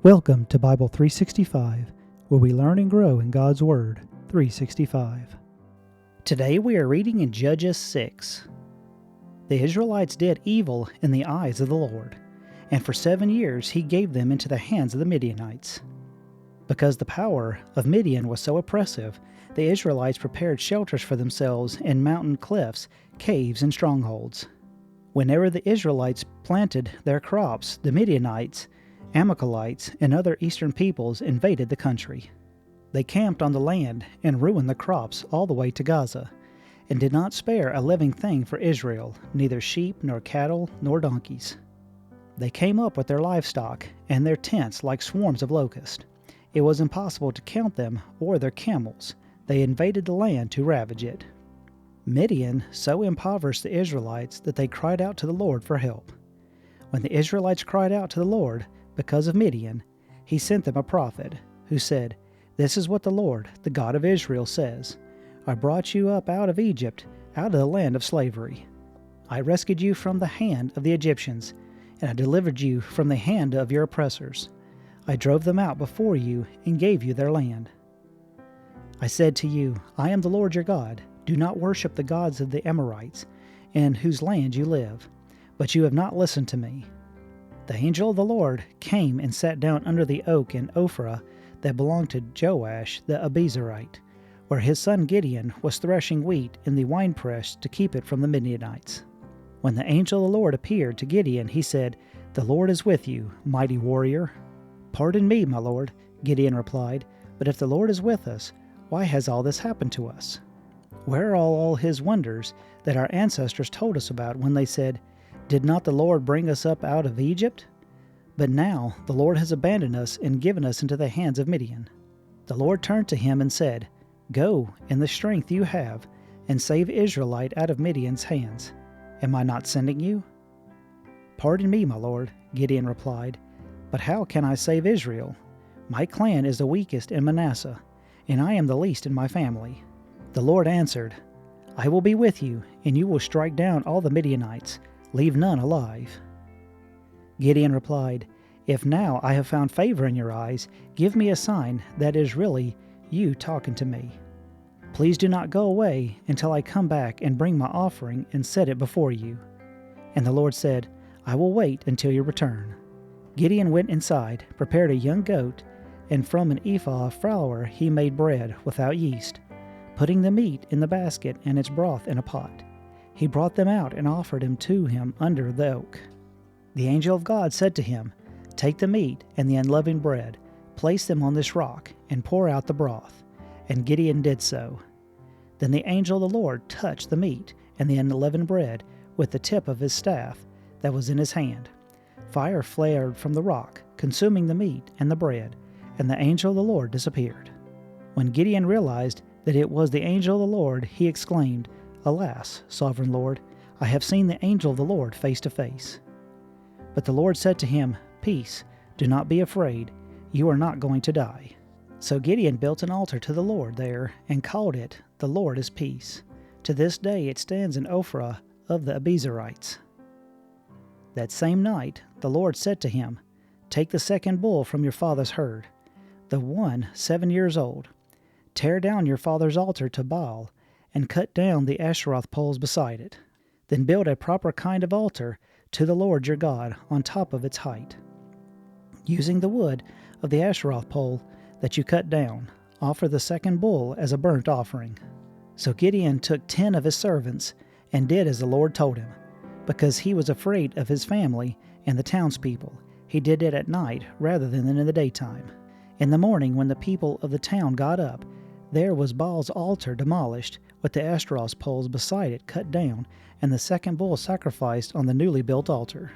Welcome to Bible 365, where we learn and grow in God's Word 365. Today we are reading in Judges 6. The Israelites did evil in the eyes of the Lord, and for 7 years he gave them into the hands of the Midianites. Because the power of Midian was so oppressive, the Israelites prepared shelters for themselves in mountain cliffs, caves, and strongholds. Whenever the Israelites planted their crops, the Midianites, Amalekites, and other eastern peoples invaded the country. They camped on the land and ruined the crops all the way to Gaza, and did not spare a living thing for Israel, neither sheep nor cattle nor donkeys. They came up with their livestock and their tents like swarms of locusts. It was impossible to count them or their camels. They invaded the land to ravage it. Midian so impoverished the Israelites that they cried out to the Lord for help. When the Israelites cried out to the Lord because of Midian, he sent them a prophet who said, "This is what the Lord, the God of Israel, says. I brought you up out of Egypt, out of the land of slavery. I rescued you from the hand of the Egyptians, and I delivered you from the hand of your oppressors. I drove them out before you and gave you their land. I said to you, I am the Lord your God. Do not worship the gods of the Amorites, in whose land you live. But you have not listened to me. The angel of the Lord came and sat down under the oak in Ophrah that belonged to Joash the Abiezrite, where his son Gideon was threshing wheat in the winepress to keep it from the Midianites. When the angel of the Lord appeared to Gideon, he said, The Lord is with you, mighty warrior. Pardon me, my lord, Gideon replied, but if the Lord is with us, why has all this happened to us? Where are all his wonders that our ancestors told us about when they said, Did not the Lord bring us up out of Egypt? But now the Lord has abandoned us and given us into the hands of Midian. The Lord turned to him and said, Go in the strength you have, and save Israelite out of Midian's hands. Am I not sending you? Pardon me, my lord, Gideon replied, but how can I save Israel? My clan is the weakest in Manasseh, and I am the least in my family. The Lord answered, I will be with you, and you will strike down all the Midianites, leave none alive. Gideon replied, If now I have found favor in your eyes, give me a sign that is really you talking to me. Please do not go away until I come back and bring my offering and set it before you. And the Lord said, I will wait until you return. Gideon went inside, prepared a young goat, and from an ephah of flour he made bread without yeast, putting the meat in the basket and its broth in a pot. He brought them out and offered them to him under the oak. The angel of God said to him, Take the meat and the unleavened bread, place them on this rock, and pour out the broth. And Gideon did so. Then the angel of the Lord touched the meat and the unleavened bread with the tip of his staff that was in his hand. Fire flared from the rock, consuming the meat and the bread, and the angel of the Lord disappeared. When Gideon realized that it was the angel of the Lord, he exclaimed, Alas, sovereign Lord, I have seen the angel of the Lord face to face. But the Lord said to him, Peace, do not be afraid, you are not going to die. So Gideon built an altar to the Lord there, and called it, The Lord is Peace. To this day it stands in Ophrah of the Abiezrites. That same night the Lord said to him, Take the second bull from your father's herd, the one 7 years old. Tear down your father's altar to Baal, and cut down the Asheroth poles beside it. Then build a proper kind of altar to the Lord your God on top of its height. Using the wood of the Asheroth pole that you cut down, offer the second bull as a burnt offering. So Gideon took 10 of his servants and did as the Lord told him. Because he was afraid of his family and the townspeople, he did it at night rather than in the daytime. In the morning, when the people of the town got up, there was Baal's altar demolished, with the Ashtaroth poles beside it cut down, and the second bull sacrificed on the newly built altar.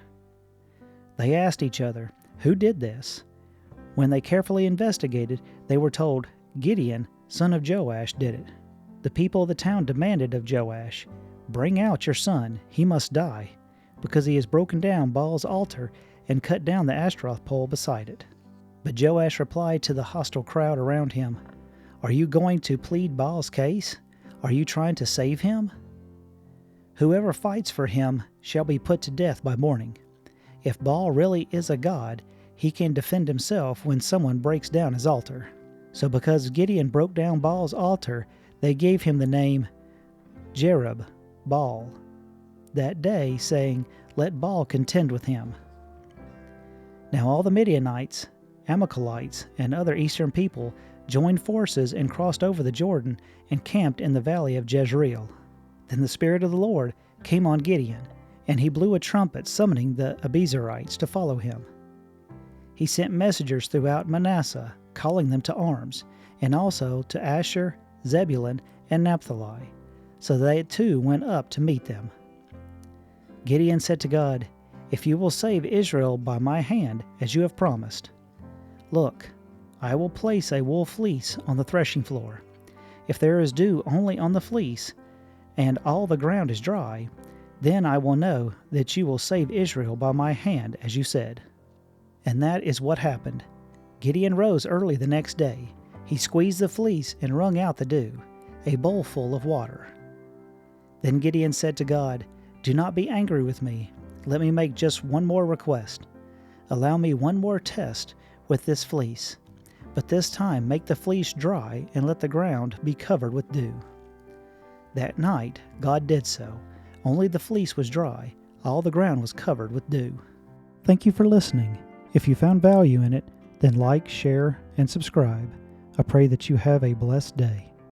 They asked each other, Who did this? When they carefully investigated, they were told, Gideon, son of Joash, did it. The people of the town demanded of Joash, Bring out your son, he must die, because he has broken down Baal's altar and cut down the Ashtaroth pole beside it. But Joash replied to the hostile crowd around him, Are you going to plead Baal's case? Are you trying to save him? Whoever fights for him shall be put to death by morning. If Baal really is a god, he can defend himself when someone breaks down his altar. So because Gideon broke down Baal's altar, they gave him the name Jerub Baal that day, saying, "Let Baal contend with him." Now all the Midianites, Amalekites, and other eastern people joined forces and crossed over the Jordan and camped in the valley of Jezreel. Then the Spirit of the Lord came on Gideon, and he blew a trumpet, summoning the Abiezrites to follow him. He sent messengers throughout Manasseh, calling them to arms, and also to Asher, Zebulun, and Naphtali, so they too went up to meet them. Gideon said to God, "If you will save Israel by my hand, as you have promised, look, I will place a wool fleece on the threshing floor. If there is dew only on the fleece, and all the ground is dry, then I will know that you will save Israel by my hand, as you said." And that is what happened. Gideon rose early the next day. He squeezed the fleece and wrung out the dew, a bowl full of water. Then Gideon said to God, "Do not be angry with me. Let me make just one more request. Allow me one more test with this fleece, but this time make the fleece dry and let the ground be covered with dew." That night God did so. Only the fleece was dry. All the ground was covered with dew. Thank you for listening. If you found value in it, then like, share, and subscribe. I pray that you have a blessed day.